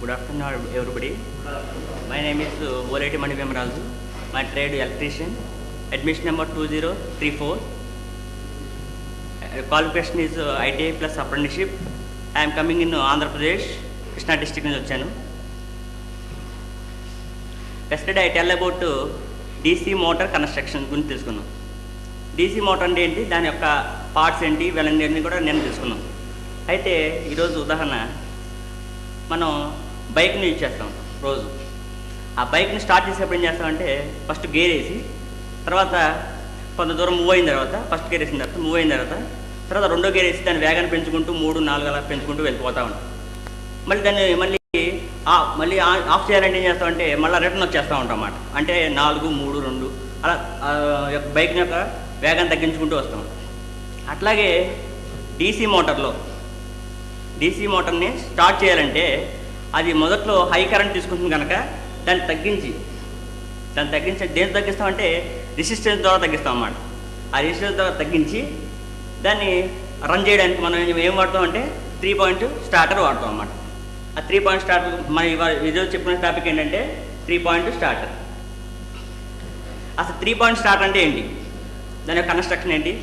Good afternoon, everybody. My name is Voleti Manivemraju. My trade electrician. Admission number 2034. Qualification is ITI plus apprenticeship. I am coming in Andhra Pradesh, Krishna district నుంచి వచ్చాను. Yesterday I tell about DC motor construction గురించి తెలుసుకున్నాం. DC motor అంటే ఏంటి, దాని యొక్క parts ఏంటి, వీళ్ళని కూడా నేను తెలుసుకున్నాం. అయితే ఈరోజు ఉదాహరణ, మనం బైక్ని యూజ్ చేస్తాం రోజు. ఆ బైక్ని స్టార్ట్ చేసేప్పుడు ఏం చేస్తామంటే, ఫస్ట్ గేర్ వేసి, తర్వాత కొంత దూరం మూవ్ అయిన తర్వాత, ఫస్ట్ గేర్ వేసిన తర్వాత మూవ్ అయిన తర్వాత రెండో గేర్ వేసి దాని వేగాన్ని పెంచుకుంటూ 3, 4 అలా పెంచుకుంటూ వెళ్ళిపోతూ ఉంటాం. మళ్ళీ దాన్ని మళ్ళీ ఆఫ్ చేయాలంటే ఏం చేస్తామంటే, మళ్ళీ రిటర్న్ వచ్చేస్తూ ఉంటాం అన్నమాట. అంటే 4, 3, 2 అలా బైక్ని యొక్క వేగాన్ని తగ్గించుకుంటూ వస్తాం. అట్లాగే డీసీ మోటార్ని స్టార్ట్ చేయాలంటే, అది మొదట్లో హై కరెంట్ తీసుకుంటుంది కనుక దాన్ని తగ్గించి దేని తగ్గిస్తామంటే రెసిస్టెన్స్ ద్వారా తగ్గిస్తాం అన్నమాట. ఆ రెసిస్టెన్స్ ద్వారా తగ్గించి దాన్ని రన్ చేయడానికి మనం ఏం వాడతామంటే 3 పాయింట్ స్టార్టర్ వాడతాం అన్నమాట. ఆ 3 పాయింట్ స్టార్టర్ మన ఈరోజు చెప్పిన టాపిక్ ఏంటంటే 3 పాయింట్ స్టార్టర్. అసలు 3 పాయింట్ స్టార్టర్ అంటే ఏంటి, దాని యొక్క కన్స్ట్రక్షన్ ఏంటి,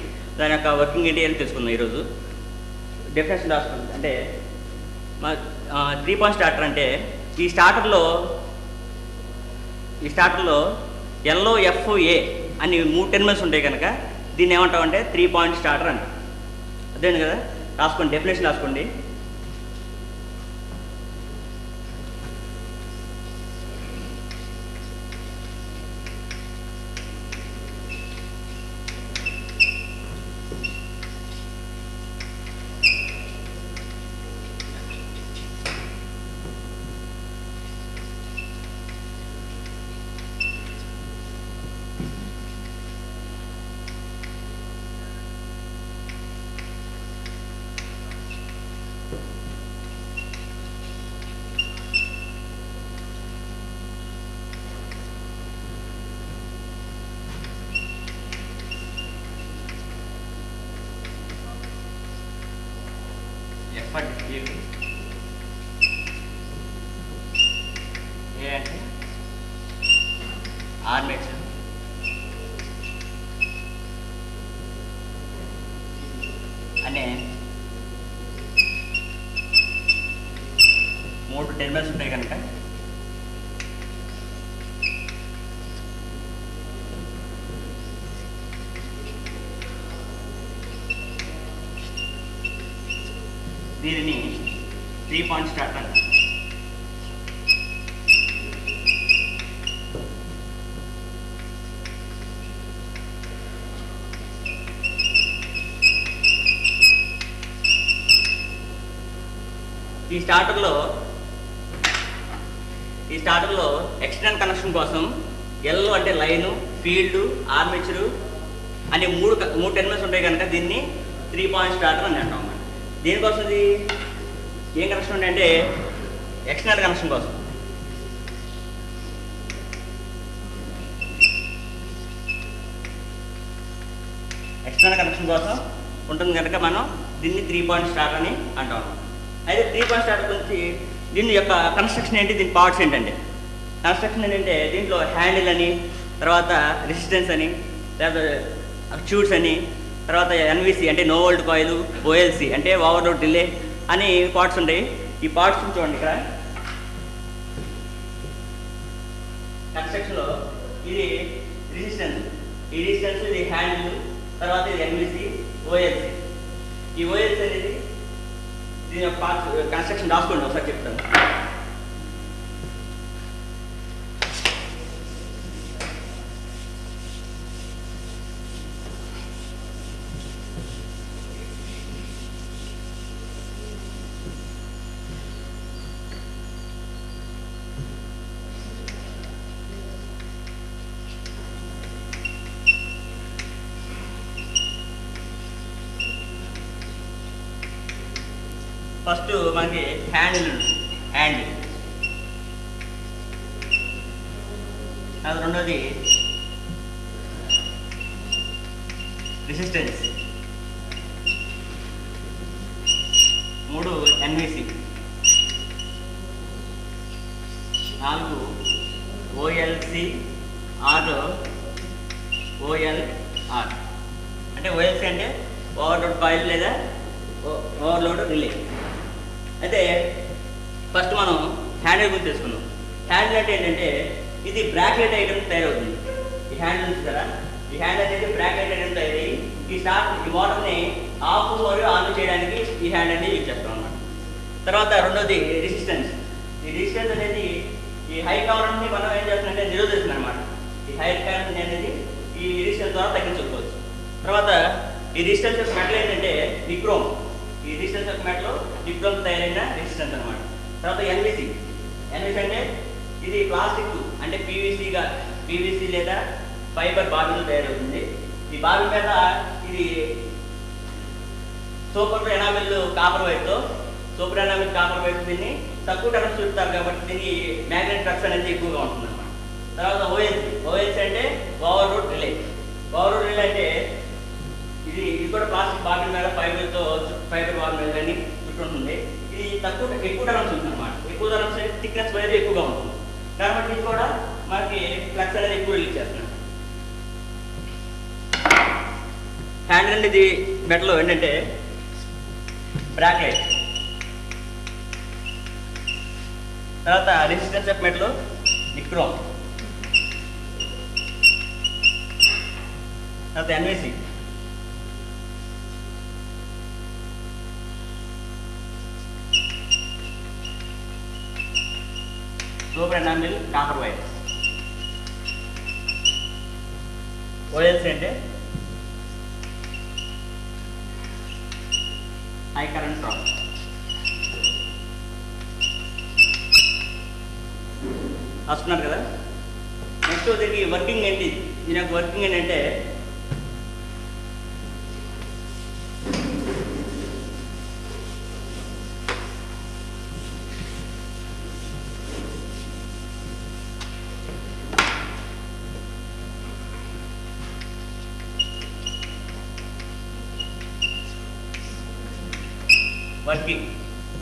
దాని యొక్క వర్కింగ్ ఏంటి అని తెలుసుకుందాం ఈరోజు. డెఫినేషన్ రాసుకుంది. అంటే 3 పాయింట్ స్టార్టర్ అంటే, ఈ స్టార్టర్లో LOFA అని 3 టెర్మినల్స్ ఉంటాయి కనుక దీన్ని ఏమంటామంటే 3 పాయింట్ స్టార్టర్ అంట. అదేంటి కదా, రాసుకోండి, డెఫినేషన్ రాసుకోండి. ఏ అంటే ఆర్మేచర్, అనే 3 టెర్మినల్స్ ఉంటాయి కనుక దీనిని 3 పాయింట్ స్టార్టర్ అంటారు. ఈ స్టార్టర్లో ఎక్స్టర్నల్ కనెక్షన్ కోసం ఎల్ అంటే లైను, ఫీల్డ్, ఆర్మేచరు అనే 3 టెర్మినల్స్ ఉంటాయి కనుక దీన్ని 3 పాయింట్ స్టార్టర్ అని అంటాం. దేనికోసం ఇది ఏం కనెక్షన్ ఉంటాయంటే ఎక్స్టర్నల్ కనెక్షన్ కోసం. ఎక్స్టర్నల్ కనెక్షన్ కోసం ఉంటుంది కనుక మనం దీన్ని 3 పాయింట్ స్టార్టర్ అని అంటాం. అయితే 3 పాయింట్ స్టార్టర్ గురించి దీని యొక్క కన్స్ట్రక్షన్ ఏంటి, దీని పార్ట్స్ ఏంటంటే, కన్స్ట్రక్షన్ ఏంటంటే దీంట్లో హ్యాండిల్ అని, తర్వాత రెసిస్టెన్స్ అని, తర్వాత ట్యూబ్స్ అని, తర్వాత NVC అంటే నో వోల్ట్ కాయిల్, OLC అంటే ఓవర్లోడ్ డిలే అని పార్ట్స్ ఉంటాయి. ఈ పార్ట్స్ చూడండి ఇక్కడ కన్స్ట్రక్షన్లో. ఇది రెసిస్టెన్స్, ఇది హ్యాండిల్, తర్వాత ఇది NVC, OLC. ఈ OLC అనేది దీని యొక్క పార్ట్స్ కన్స్ట్రక్షన్ రాసుకోండి, ఒకసారి చెప్తాను. ఫస్ట్ మనకి హ్యాండిల్, అది రెండోది రెసిస్టెన్స్, 3 NVC, 4 ఓఎల్సి ఆర్ ఓఎల్ఆర్. అంటే ఓఎల్సి అంటే ఓవర్లోడ్ కాయిల్ లేదా ఓవర్లోడ్ రిలే. అయితే ఫస్ట్ మనం హ్యాండిల్ గురించి తెలుసుకున్నాం. హ్యాండిల్ అంటే ఏంటంటే ఇది బ్రాకెట్ ఐటమ్ తయారవుతుంది. ఈ హ్యాండిల్ ఉంది కదా, ఈ హ్యాండిల్ అనేది బ్రాకెట్ ఐటమ్ తయారయ్యి ఈ మోటార్ని ఆఫ్ మరియు ఆన్ చేయడానికి ఈ హ్యాండ్ అనేది యూజ్ చేస్తాం అన్నమాట. తర్వాత రెండోది రెసిస్టెన్స్. ఈ రెసిస్టెన్స్ అనేది ఈ హై కరెంట్ని మనం ఏం చేస్తుందంటే నిరోధిస్తుంది అనమాట. ఈ హై కరెంట్ అనేది ఈ రెసిస్టెన్స్ ద్వారా తగ్గించుకోవచ్చు. తర్వాత ఈ రెసిస్టెన్స్ యొక్క మెటల్ ఏంటంటే నిక్రోమ్. ఈ రెసిస్టెన్స్ యొక్క మెటల్ నిక్రోమ్ తయారైన రెసిస్టెన్స్ అనమాట. తర్వాత ఎన్విసి. ఎన్విసి అంటే ఇది ప్లాస్టిక్ అంటే పీవీసీ లేదా ఫైబర్ బాబిల్ తయారవుతుంది. ఈ బాబిల్ మీద ఇది సూపర్ ఎనామిల్ కాపర్ వైట్తో దీన్ని తక్కువ టర్మ్స్ చుడతారు కాబట్టి దీనికి మ్యాగ్నెట్ ఫ్లక్స్ అనేది ఎక్కువగా ఉంటుంది అన్నమాట. తర్వాత ఓఎల్సి అంటే ఓవర్లోడ్ రిలే. ఓవర్లోడ్ రిలే అంటే ఇది కూడా ప్లాస్టిక్ బాబిల్ మీద ఫైబర్ బాబిల్ మీద కానీ చుట్టూ ఉంటుంది. ఇది ఎక్కువ టర్మ్స్ ఉంటుంది అన్నమాట. ఎక్కువ టర్మ్స్ థిక్నెస్ అనేది ఎక్కువగా ఉంటుంది కాబట్టి ఇది కూడా మనకి ఫ్లక్స్ అనేది ఎక్కువ రిలీజ్ చేస్తున్నాం. హ్యాండిల్ అనేది మెటల్ ఏంటంటే బ్రాకెట్. తర్వాత రెసిస్టెన్స్ ఆఫ్ మెటల్ నిక్రోమ్. తర్వాత NVC. Super enamel copper wire. OLC అంటే హై కరెంట్ డ్రాప్. వస్తున్నారు కదా. నెక్స్ట్ దీనికి వర్కింగ్ ఏంటి? దీని యొక్క వర్కింగ్ ఏంటంటే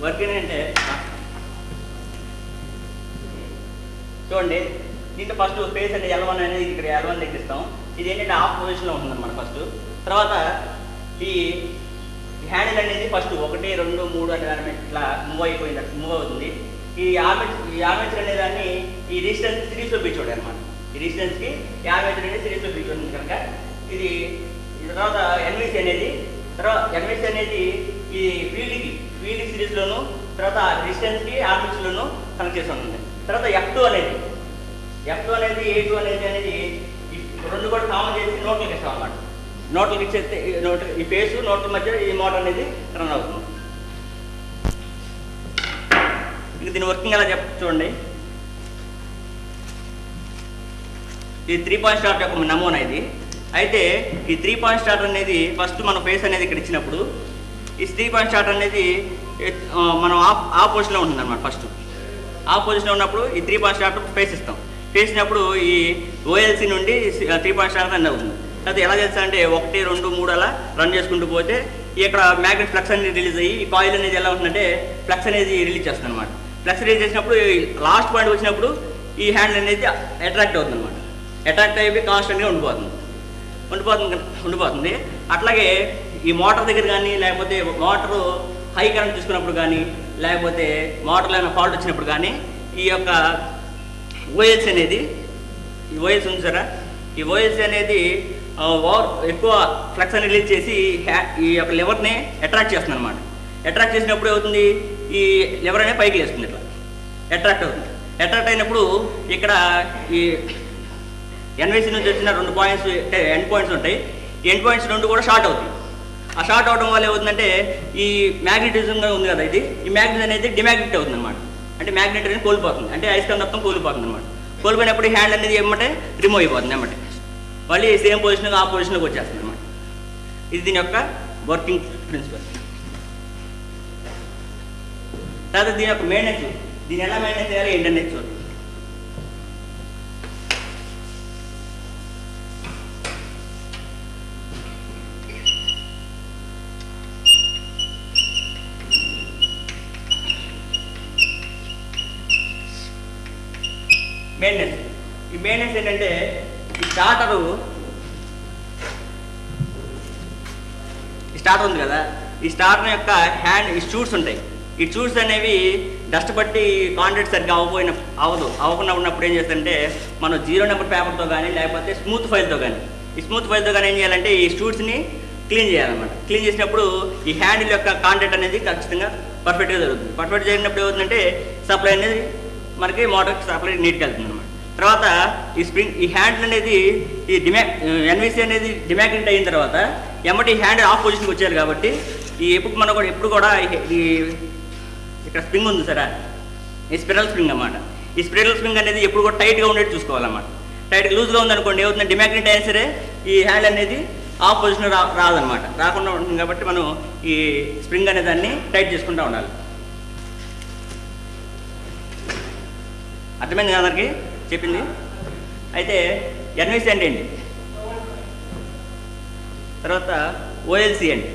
వర్కింగ్ అంటే చూడండి, దీంట్లో ఫస్ట్ ఫేస్ అంటే L1 అనేది ఇక్కడ L1 లెక్కిస్తాం. ఇది ఏంటంటే ఆఫ్ పొజిషన్లో ఉంటుంది అన్నమాట ఫస్ట్. తర్వాత ఈ హ్యాండిల్ అనేది ఫస్ట్ 1, 2, 3 అనే దాని మీద ఇట్లా మూవ్ అవుతుంది. ఈ ఆర్మేచర్ అనే దాన్ని ఈ రెసిస్టెన్స్ సిరీస్లో బీచోడు అనమాట. ఈ రెసిస్టెన్స్కి ఈ ఆర్మేచర్ అనేది సిరీస్లో బీచోడు కనుక ఇది. తర్వాత ఎన్విసి అనేది ఈ ఫీల్డ్ సిరీస్లోను తర్వాత రెసిస్టెన్స్కి ఆర్మేచర్లోను కనెక్ట్ చేసి ఉంటుంది. తర్వాత F2 అనేది A2 అనేది ఈ రెండు కూడా కామన్ చేసి నోట్లకి ఇస్తాం అన్నమాట. నోట్లకి ఇచ్చేస్తే ఈ ఫేసు నోట్ల మధ్య ఈ మోటార్ అనేది రన్ అవుతుంది. ఇంక దీని వర్కింగ్ ఎలా చూడండి. ఇది 3 పాయింట్ స్టార్ట్ యొక్క నమూనా ఇది. అయితే ఈ 3 పాయింట్ స్టార్ట్ అనేది ఫస్ట్ మన ఫేస్ అనేది ఇక్కడ ఇచ్చినప్పుడు ఈ 3 పాయింట్ స్టార్ట్ అనేది మనం ఆఫ్ పొజిషన్లో ఉంటుంది అనమాట. ఫస్ట్ ఆఫ్ పొజిషన్లో ఉన్నప్పుడు ఈ 3 పాయింట్ స్టార్ట్ ఫేస్ ఇస్తాం. ఫేస్ ఇచ్చినప్పుడు ఈ ఓఎల్సి నుండి 3 పాయింట్ స్టార్ట్ రన్ అవుతుంది. అది ఎలా చేస్తారంటే 1, 2, 3 అలా రన్ చేసుకుంటూ పోతే ఇక్కడ మ్యాగ్నెట్ ఫ్లక్స్ అనేది రిలీజ్ అయ్యి ఈ కాయిల్ అనేది ఎలా ఉంటుందంటే ఫ్లక్స్ అనేది రిలీజ్ చేస్తుంది అనమాట. ఫ్లక్స్ రిలీజ్ చేసినప్పుడు లాస్ట్ పాయింట్ వచ్చినప్పుడు ఈ హ్యాండ్ అనేది అట్రాక్ట్ అవుతుంది అనమాట. అట్రాక్ట్ అయిపోయి కాన్స్టెంట్గా ఉండిపోతుంది. అట్లాగే ఈ మోటార్ దగ్గర కానీ లేకపోతే మోటారు హై కరెంట్ తీసుకున్నప్పుడు కానీ లేకపోతే మోటార్లో ఏమైనా ఫాల్ట్ వచ్చినప్పుడు కానీ ఈ యొక్క ఓఎల్సి అనేది ఈ ఓఎల్సి ఉంది సరే, ఈ ఓఎల్సి అనేది ఎక్కువ ఫ్లక్స్ అని రిలీజ్ చేసి ఈ యొక్క లివర్ని అట్రాక్ట్ చేస్తుంది అనమాట. అట్రాక్ట్ చేసినప్పుడు ఏమవుతుంది, ఈ లివర్ అనేది పైకి లేస్తుంది, ఇట్లా అట్రాక్ట్ అవుతుంది. అట్రాక్ట్ అయినప్పుడు ఇక్కడ ఈ ఎన్విసి నుంచి వచ్చిన 2 పాయింట్స్ ఎండ్ పాయింట్స్ ఉంటాయి. ఈ ఎండ్ పాయింట్స్ 2 కూడా షార్ట్ అవుతాయి. ఆ షార్ట్ అవడం వల్ల ఏమవుతుందంటే ఈ మ్యాగ్నెటిజంగా ఉంది కదా, ఈ మ్యాగ్నెట్ అనేది డిమాగ్నెట్ అవుతుంది అనమాట. అంటే మ్యాగ్నెట్ అనేది కోల్పోతుంది, అంటే అయస్కాంతత్వం కోల్పోతుంది అనమాట. కోల్పోయినప్పుడు హ్యాండ్ అనేది ఏమంటే రిమూవ్ అయిపోతుంది అన్నమాట. మళ్ళీ సేమ్ పొజిషన్గా ఆ పొజిషన్లోకి వచ్చేస్తుంది అనమాట. ఇది దీని యొక్క వర్కింగ్ ప్రిన్సిపల్. తర్వాత దీని యొక్క మెయింటెనెన్స్, దీన్ని ఎలా మెయింటైన్ చేయాలి ఏంటనేది చూడండి. మెయింటెనెన్స్. ఈ మెయింటెనెన్స్ ఏంటంటే ఈ స్టార్టర్ ఉంది కదా, ఈ స్టార్టర్ యొక్క హ్యాండ్ ఈ షూట్స్ ఉంటాయి. ఈ షూట్స్ అనేవి డస్ట్ బట్టి కాంటాక్ట్ సరిగ్గా అవ్వకుండా ఉన్నప్పుడు ఏం చేస్తుంటే మనం 0 నెంబర్ పేపర్తో కానీ లేకపోతే స్మూత్ ఫైల్తో కానీ ఏం చేయాలంటే ఈ షూట్స్ని క్లీన్ చేయాలన్నమాట. క్లీన్ చేసినప్పుడు ఈ హ్యాండిల్ యొక్క కాంటాక్ట్ అనేది ఖచ్చితంగా పర్ఫెక్ట్గా జరుగుతుంది. పర్ఫెక్ట్ జరిగినప్పుడు ఏమవుతుందంటే సప్లై అనేది మనకి మోటార్కి సప్లై నీట్గా వెళ్తుంది అనమాట. తర్వాత ఈ హ్యాండిల్ అనేది ఎన్విసి అనేది డిమాగ్నెట్ అయిన తర్వాత ఎమ్మటి ఈ హ్యాండిల్ ఆఫ్ పొజిషన్కి వచ్చారు కాబట్టి ఎప్పుడు కూడా ఈ ఇక్కడ స్ప్రింగ్ ఉంది సరే, ఈ స్పిరల్ స్ప్రింగ్ అన్నమాట. ఈ స్పిరల్ స్ప్రింగ్ అనేది ఎప్పుడు కూడా టైట్గా ఉండేది చూసుకోవాలన్నమాట. టైట్గా లూజ్గా ఉందనుకోండి ఏమవుతుంది, డిమాగ్నెట్ అయినా సరే ఈ హ్యాండ్ అనేది ఆఫ్ పొజిషన్ రాదనమాట. రాకుండా ఉంటుంది కాబట్టి మనం ఈ స్ప్రింగ్ అనే దాన్ని టైట్ చేసుకుంటూ ఉండాలి. అర్థమైంది కదా అందరికి చెప్పింది? అయితే ఎన్విసి అంటే ఏంటి, తర్వాత ఓఎల్సి అంటే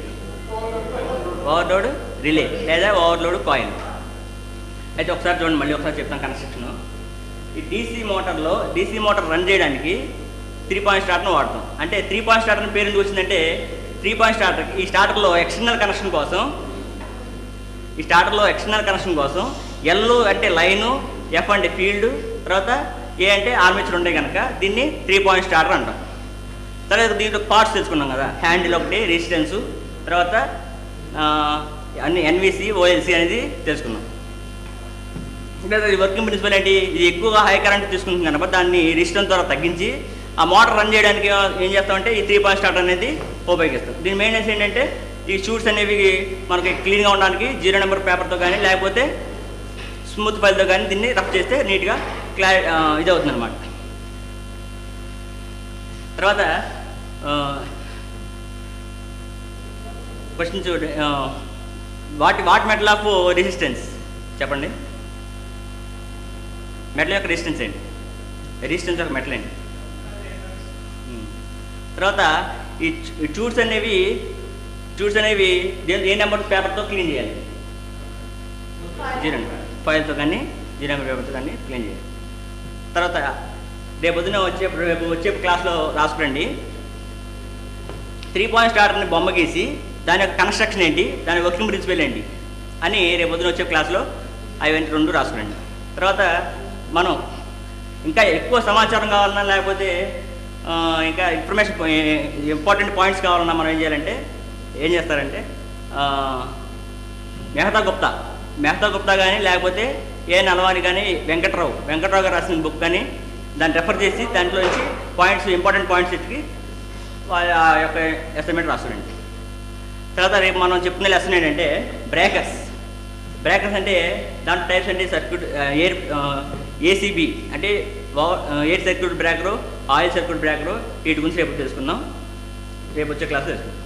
ఓవర్లోడ్ రిలే లేదా ఓవర్లోడ్ కాయిల్. అయితే ఒకసారి చూడండి, మళ్ళీ ఒకసారి చెప్తాను కన్స్ట్రక్షన్. ఈ డీసీ మోటార్ రన్ చేయడానికి 3 పాయింట్ స్టార్టర్ను వాడతాం. అంటే 3 పాయింట్ స్టార్టర్ పేరు ఎందుకు వచ్చిందంటే 3 పాయింట్ స్టార్టర్ ఈ స్టార్టర్లో ఎక్స్టర్నల్ కనెక్షన్ కోసం ఎల్ అంటే లైను, ఎఫ్ అంటే ఫీల్డ్, తర్వాత ఏ అంటే ఆర్మేచర్ ఉంటాయి కనుక దీన్ని 3 పాయింట్ స్టార్టర్ అంటాం. తర్వాత దీంట్లో పార్ట్స్ తెలుసుకున్నాం కదా, హ్యాండిల్ ఒకటి, రెసిస్టెన్సు, తర్వాత అన్ని ఎన్విసి ఓఎల్సి అనేది తెలుసుకున్నాం. ఇంకా వర్కింగ్ ప్రిన్సిపల్ ఏంటి, ఇది ఎక్కువగా హై కరెంట్ తీసుకుంటుంది కనుక దాన్ని రెసిస్టెన్స్ ద్వారా తగ్గించి ఆ మోటార్ రన్ చేయడానికి ఏం చేస్తామంటే ఈ 3 పాయింట్ స్టార్టర్ అనేది ఉపయోగిస్తాం. దీని మెయింటెనెన్స్ ఏంటంటే ఈ షూట్స్ అనేవి మనకి క్లీన్గా ఉండడానికి 0 నెంబర్ పేపర్తో కానీ లేకపోతే స్మూత్ ఫైల్తో కానీ దీన్ని రఫ్ చేస్తే నీట్గా ఇది అవుతుంది అనమాట. తర్వాత క్వశ్చన్ చూడండి, వాట్ మెటల్ ఆఫ్ రెసిస్టెన్స్ చెప్పండి. మెటల్ యొక్క రెసిస్టెన్స్ ఏంటి? రెసిస్టెన్స్ యొక్క మెటల్ ఏంటి? తర్వాత ఈ షూట్స్ అనేవి ఏ నెంబర్ పేపర్తో క్లీన్ చేయాలి? 0 ఫైల్తో కానీ 0 నెంబర్ పేపర్తో కానీ క్లీన్ చేయాలి. తర్వాత రేపు వచ్చే క్లాస్లో రాసుకోండి. 3 పాయింట్ స్టార్టర్ని బొమ్మ గీసి దాని యొక్క కన్స్ట్రక్షన్ ఏంటి, దాని వర్కింగ్ ప్రిన్సిపల్ ఏంటి అని రేపు వచ్చే క్లాస్లో అవి 2 రాసుకోండి. తర్వాత మనం ఇంకా ఎక్కువ సమాచారం కావాలన్నా లేకపోతే ఇంకా ఇన్ఫర్మేషన్ ఇంపార్టెంట్ పాయింట్స్ కావాలన్నా మనం ఏం చేస్తారంటే మెహతా గుప్తా కానీ లేకపోతే ఏ నలవాణి కానీ వెంకట్రావు గారు రాసిన బుక్ కానీ దాన్ని రెఫర్ చేసి దాంట్లో నుంచి ఇంపార్టెంట్ పాయింట్స్ ఎత్తికి ఆ యొక్క ఎస్టిమేట్ రాస్తారండి. తర్వాత రేపు మనం చెప్పుకునే లెసన్ ఏంటంటే బ్రేకర్స్ అంటే దాంట్లో టైప్స్ అంటే సర్క్యూట్ ఏసీబీ అంటే air circuit breaker, oil circuit breaker, వీటి గురించి రేపు తెలుసుకుందాం. రేపు వచ్చే క్లాస్ తెలుసుకుందాం.